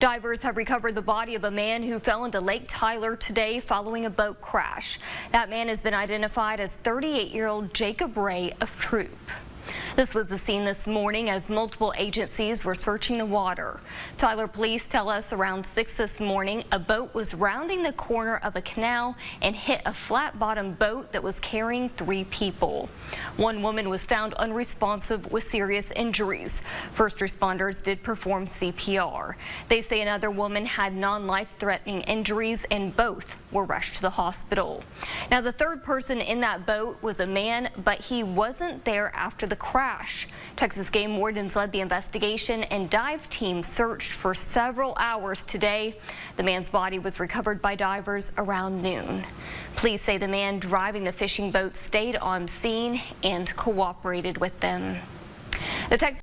Divers have recovered the body of a man who fell into Lake Tyler today following a boat crash. That man has been identified as 38-year-old Jacob Ray of Troop. This was the scene this morning as multiple agencies were searching the water. Tyler police tell us around 6 this morning, a boat was rounding the corner of a canal and hit a flat-bottom boat that was carrying 3 people. One woman was found unresponsive with serious injuries. First responders did perform CPR. They say another woman had non-life-threatening injuries and both were rushed to the hospital. Now, the third person in that boat was a man, but he wasn't there after the crash. Texas game wardens led the investigation and dive teams searched for several hours today. The man's body was recovered by divers around noon. Police say the man driving the fishing boat stayed on scene and cooperated with them. The Texas